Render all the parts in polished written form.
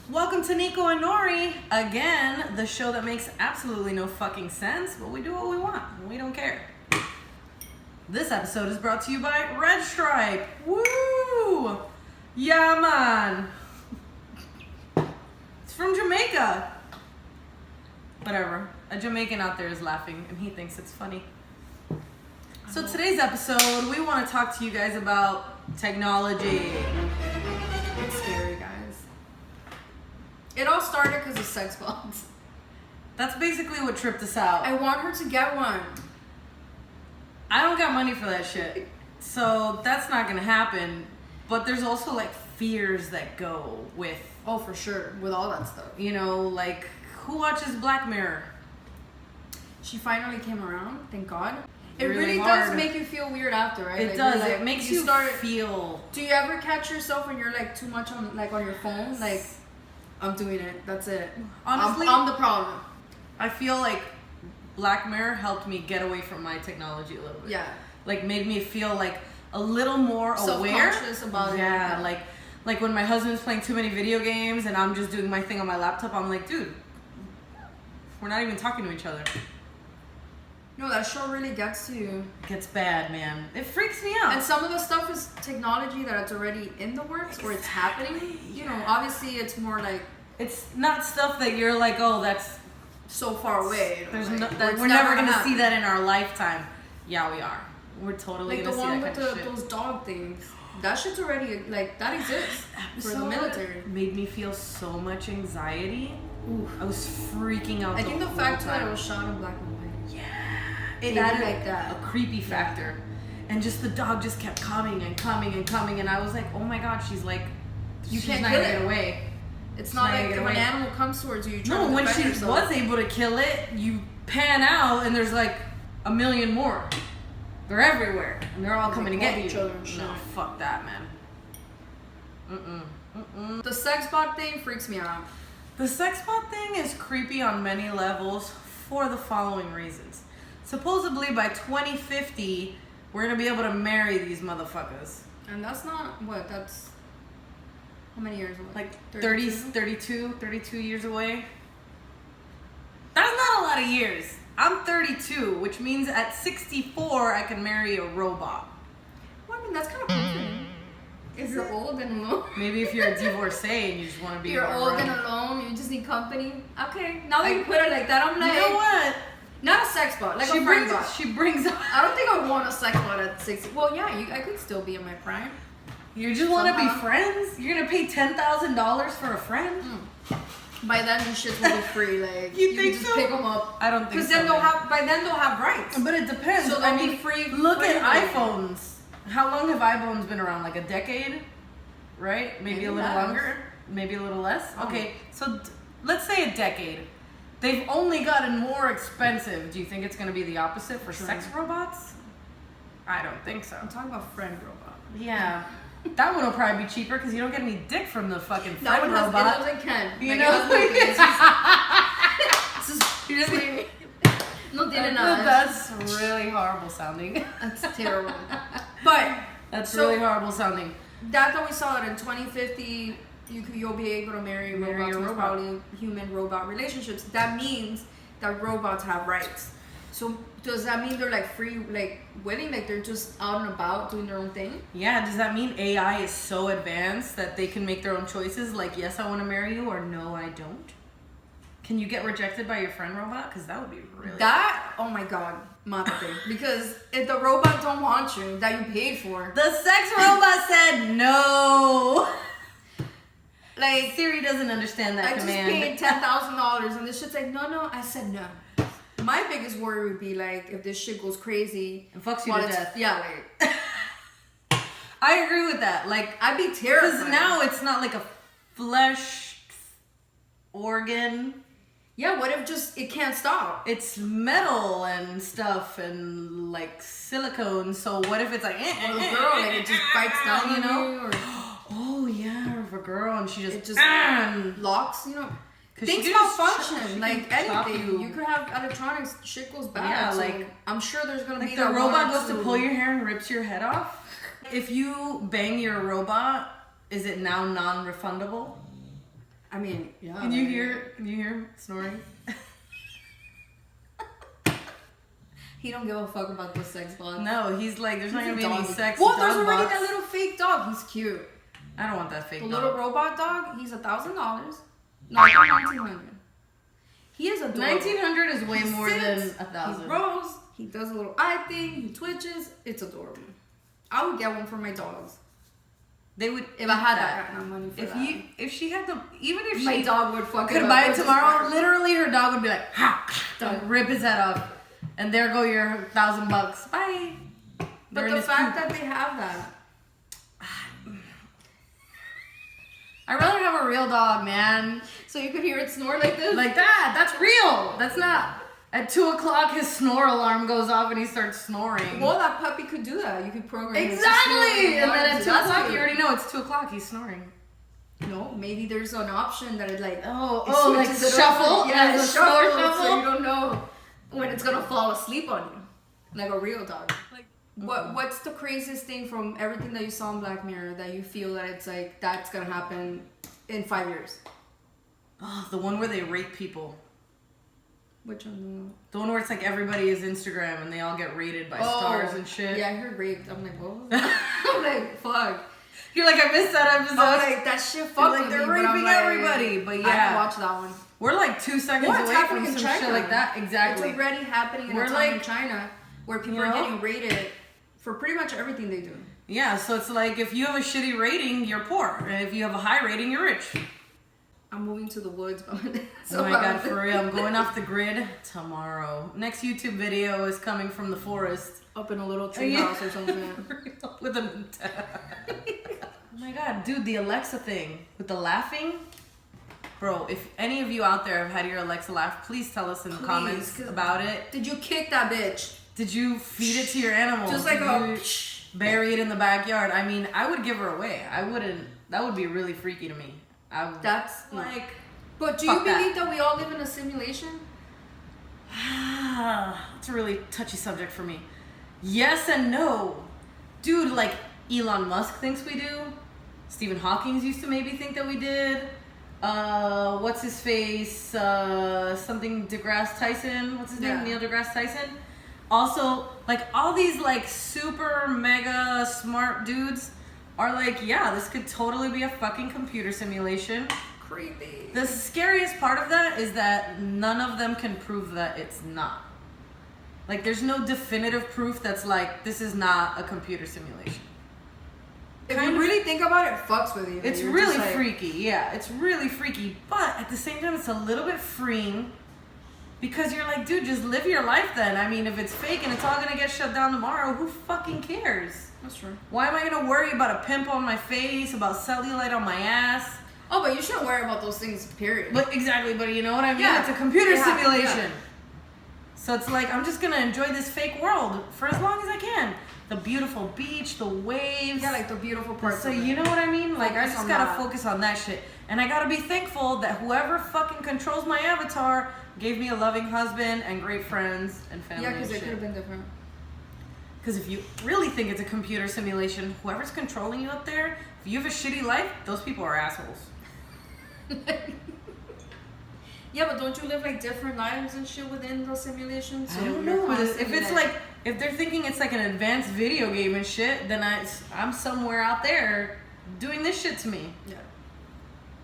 Welcome to Nico and Nori. Again, the show that makes absolutely no fucking sense, but we do what we want. We don't care. This episode is brought to you by Red Stripe. Woo! Yeah, man. It's from Jamaica. Whatever. A Jamaican out there is laughing, and he thinks it's funny. So today's episode, we want to talk to you guys about technology. It's scary, guys. It all started because of sex bots. That's basically what tripped us out. I want her to get one. I don't got money for that shit. So that's not gonna happen. But there's also like fears that go with, Oh, for sure. With all that stuff. you know, like who watches Black Mirror? She finally came around, thank God. It Really really hard. does make you feel weird after, right? It Like, does. you're like- It makes you feel. Do you ever catch yourself when you're like too much on your phone? Like, I'm doing it. That's it. Honestly, I'm the problem. I feel like Black Mirror helped me get away from my technology a little bit. Yeah. Like made me feel like a little more aware. Self-conscious about it. Yeah, like when my husband's playing too many video games and I'm just doing my thing on my laptop, I'm like, dude, we're not even talking to each other. No, that show really gets to you. It gets bad, man. It freaks me out. And some of the stuff is technology that's already in the works or it's happening. You know, obviously it's more like It's not stuff that you're like, oh, that's so far away. there's like, no, or that it's we're never gonna happen. see that in our lifetime. Yeah, we are. We're totally Like gonna the see one that with kind of shit. those dog things. That shit's already like that exists for the So military. it made me feel so much anxiety. I was freaking out. I think the whole fact that time. it was shot in black and white. Yeah, It it added like that. a creepy factor, and just the dog just kept coming and coming and coming, and I was like, oh my god, she's like, You she's can't not kill gonna it. get away. It's not not gonna like get if an away. animal comes towards you, you try No, to when defend she yourself. was able to kill it, you pan out and there's like a million more. They're everywhere, and they're all coming to get each you. other and shit. No, fuck that, man. The sex bot thing freaks me out. The sex bot thing is creepy on many levels for the following reasons. Supposedly by 2050, we're gonna be able to marry these motherfuckers. And that's not what that's how many years away? Like 32? 32 years away. That's not a lot of years. I'm 32, which means at 64 I can marry a robot. Well, I mean that's kind of comforting. If you're old and alone. Maybe if you're a divorcee and you just want to be You're old around. and alone, you just need company. Okay, now that you put it like that, I'm like, You know what? not a sex bot, like She a brings friend bot. she brings up. I don't think I want a sex bot at 60. Well, yeah, I could still be in my prime. You just want to be Somehow. friends? You're gonna pay $10,000 for a friend? By then, these shits will be free. Like You can think just so? pick them up. I don't think Because so. then man. by then they'll have rights. But it depends. So I they'll mean, be free. look free at for- iPhones. How long have iPhones been around? Like a decade? Right? Maybe a Maybe little less. longer? Maybe a little less? Oh. Okay, so let's say a decade. They've only gotten more expensive. Do you think it's going to be the opposite for sex robots? I don't think so. I'm talking about friend robot. Yeah. That one will probably be cheaper because you don't get any dick from the fucking That friend one has robot. dildos and Ken. You Like, know? it has no You just- dildos. No, didn't know. That's really horrible sounding. That's terrible. But That's So- really horrible sounding. that we saw it in 2050. You'll be able to marry Marry robots a with robot. probably human-robot relationships. That means that robots have rights. So does that mean they're like free, like willing, like they're just out and about doing their own thing? Yeah, does that mean AI is so advanced that they can make their own choices? Like, yes, I want to marry you, or no, I don't? Can you get rejected by your friend robot? Because that would be really... That, oh my god, mate. Because if the robot don't want you, that you paid for, The sex robot said no. like, Siri doesn't understand that I just command. paid $10,000 and this shit's like, no. I said no. My biggest worry would be like if this shit goes crazy And fucks you while to it's- death. Yeah, like I agree with that. Like, I'd be terrified. because now it's not like a flesh organ. Yeah, what if just it can't stop? It's metal and stuff and like silicone. So what if it's like, Or the girl, like it just bites down, you know? you, or Oh yeah, or if a girl and she just it just and locks, you know. 'cause Things she could just malfunction, she like can chop anything. You could have electronics, shit goes bad. Yeah, so like- I'm sure there's gonna like be the that robot one or goes to two. pull your hair and rips your head off. If you bang your robot, is it now non-refundable? I mean, yeah. Can you hear him snoring? He don't give a fuck about the sex bond. No, he's like, there's not gonna be any sex. Well, there's already that little fake dog. He's cute. I don't want that fake dog. The little robot dog, he's $1,000. No, $1,900. He is adorable. 1,900 is way more than He 1,000. rolls. He does a little eye thing. He twitches. It's adorable. I would get one for my dogs. They would If I had that kind of money for that. If she had the, even if My she dog would fucking could buy it tomorrow, literally her dog would be like, ha, rip his head off, and there go your $1,000. Bye. But the fact that they have that. I'd rather have a real dog, man. So you could hear it snore like this? Like that. That's real. That's not. At 2 o'clock, his snore alarm goes off and he starts snoring. Well, that puppy could do that. You could program him to snore Exactly. And then at 2 o'clock, good. you already know it's 2 o'clock. He's snoring. No, maybe there's an option that it like like switches it shuffle. over. Yeah, Like it's a snore shuffle, so shuffle. you don't know when it's gonna fall asleep on you, like a real dog. Like what's the craziest thing from everything that you saw in Black Mirror that you feel that it's like that's gonna happen in 5 years? Oh, the one where they rape people. Which one? The one where it's like everybody is Instagram and they all get rated by stars and shit. Yeah, I heard raped. I'm like, what? I'm like, fuck. You're like, I missed that episode. I'm like, that shit fucked like with they're me, but I'm raping like, everybody. But I yeah, haven't watched that one. we're like 2 seconds Well, it's away happening from in some China. shit like that. Exactly. It's already happening in We're a town like- in China where people are getting rated for pretty much everything they do. Yeah, so it's like if you have a shitty rating, you're poor. And if you have a high rating, you're rich. I'm moving to the woods. Oh my god, for real. I'm going off the grid tomorrow. Next YouTube video is coming from the forest. Up in a little tree house or something. With a... Oh my god, dude, the Alexa thing. With the laughing. Bro, if any of you out there have had your Alexa laugh, please tell us in the comments about it. Did you kick that bitch? Did you feed it to your animals? Just like Did you bury it in the backyard? I mean, I would give her away. I wouldn't... That would be really freaky to me. That's like... But do you believe that we all live in a simulation? It's a really touchy subject for me. Yes and no. Dude, like Elon Musk thinks we do. Stephen Hawking used to maybe think that we did. What's his face? Something deGrasse Tyson. What's his name? Neil deGrasse Tyson. Also, like all these like super mega smart dudes are like, yeah, this could totally be a fucking computer simulation. Creepy. The scariest part of that is that none of them can prove that it's not. Like, there's no definitive proof that's like, this is not a computer simulation. If you really think about it, it fucks with you. It's really freaky, yeah. It's really freaky. But at the same time, it's a little bit freeing because you're like, dude, just live your life then. I mean, if it's fake and it's all gonna get shut down tomorrow, who fucking cares? That's true. Why am I gonna worry about a pimple on my face, about cellulite on my ass? Oh, but you shouldn't worry about those things, period. But exactly, but you know what I mean? Yeah. It's a computer Yeah, simulation. yeah. So it's like, I'm just gonna enjoy this fake world for as long as I can. The beautiful beach, the waves. Yeah, like the beautiful parts. So you know what I mean? Like, I Focus just on gotta that. focus on that shit. And I gotta be thankful that whoever fucking controls my avatar gave me a loving husband and great friends and family. Yeah, because and it could have shit. been different. Because if you really think it's a computer simulation, whoever's controlling you up there, if you have a shitty life, those people are assholes. Yeah, but don't you live like different lives and shit within the simulation? So I don't you're know. If constantly, it's like, if they're thinking it's like an advanced video game and shit, then I'm somewhere out there doing this shit to me. Yeah.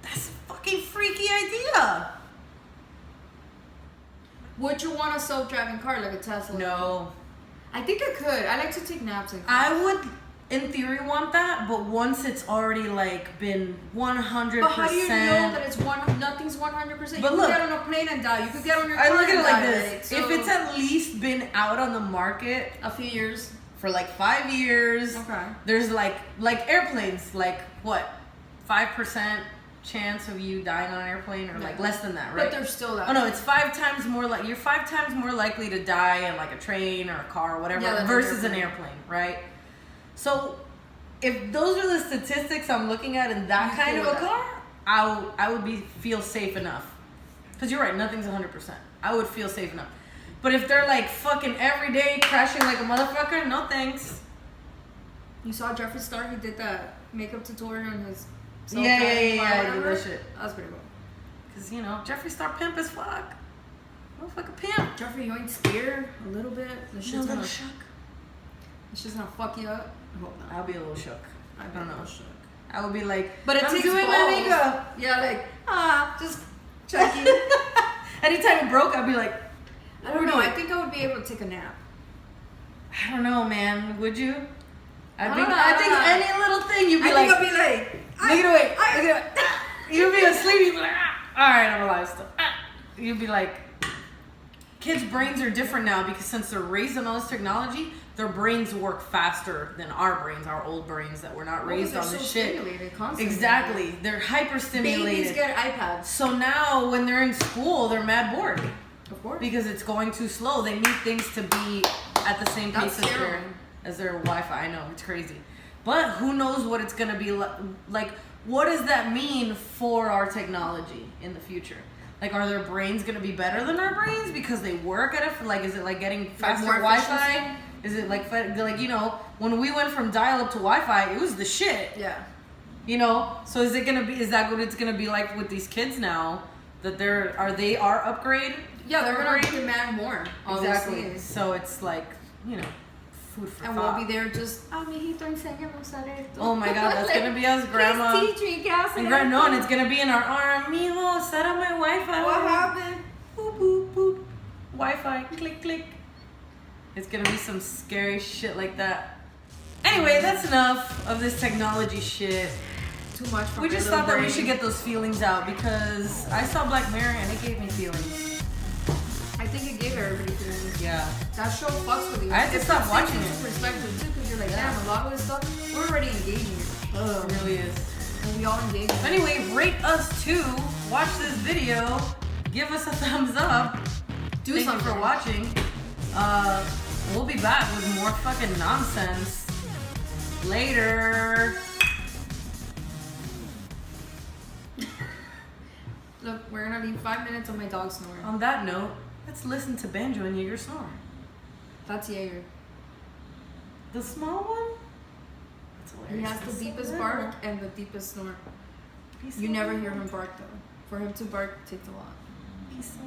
That's a fucking freaky idea. Would you want a self-driving car like a Tesla? No. I think I could. I like to take naps in cars. I would, in theory, want that, but once it's already like been 100%. But how do you know that it's nothing's 100%? But You look, could get on a plane and die. You could get on your car I look at and it like die, this: right? if So, it's at least been out on the market a few years. for like 5 years, Okay. there's like airplanes, like what, 5% chance of you dying on an airplane, or like less than that, right? But there's still that. Oh no, it's 5 times more like you're 5 times more likely to die in like a train or a car or whatever Yeah, versus an airplane, right? So if those are the statistics I'm looking at in that kind of a car, I would feel safe enough. Because you're right, nothing's 100%. I would feel safe enough. But if they're like fucking every day crashing like a motherfucker, no thanks. You saw Jeffree Star? He did that makeup tutorial on his. Yeah, I did that whatever. shit. That was pretty cool. Because, you know, Jeffree Star pimp as fuck. Motherfucker pimp. Jeffree, you ain't scared a little bit? The shit's gonna shook. It's just gonna fuck you up. I hope not. I'll be a little shook. I don't know. Shook. I would be like, but I'm takes doing my balls. makeup. Yeah, like, just checking. Anytime it broke, I'd be like, I don't know. I think I would be able to take a nap. I don't know, man. Would you? I think know. any little thing you'd be I like, think I'd be like, look it away. Look it away. You'd be asleep. You'd be like, all right, I'm alive still. You'd be like, kids' brains are different now because since they're raised on all this technology, their brains work faster than our brains, our old brains that were not raised on this shit. Exactly. They're hyperstimulated. Babies get iPads. So now when they're in school, they're mad bored. Of course. Because it's going too slow. They need things to be at the same pace as their Wi-Fi. I know, it's crazy. But who knows what it's going to be like. What does that mean for our technology in the future? Like, are their brains going to be better than our brains because they work at it? Like, is it like getting faster Wi-Fi? Is it like, you know, when we went from dial-up to Wi-Fi, it was the shit. Yeah. You know? So is that what it's going to be like with these kids now? That they are upgrade? Yeah, they're going to demand more. Exactly. Obviously. So it's like, you know, food for and thought. we'll be there just, mijito, enséñanos a esto. Oh my God, that's going to be us, grandma. Please teach me, and it's going to be in our arm. Mijo, set up my Wi-Fi. What happened? Boop, boop, boop. Wi-Fi, click, click. It's going to be some scary shit like that. Anyway, that's enough of this technology shit. Too much for We just thought that we should get those feelings out because I saw Black Mirror and it gave me feelings. I think it gave everybody feelings. Yeah. That show fucks with you. I had to stop watching it. Perspective too, because you're like, damn, a lot of this stuff, we're already engaging it. It really is. And we all engage in it. Anyway, rate us too. Watch this video. Give us a thumbs up. Thank you for watching. We'll be back with more fucking nonsense later. Look, we're gonna leave 5 minutes of my dog snoring. On that note, let's listen to Banjo and Jaeger snore. That's Jaeger. The small one? That's He hilarious. has the deepest bark and the deepest snore. You never hear him bark though. For him to bark takes a lot. He's so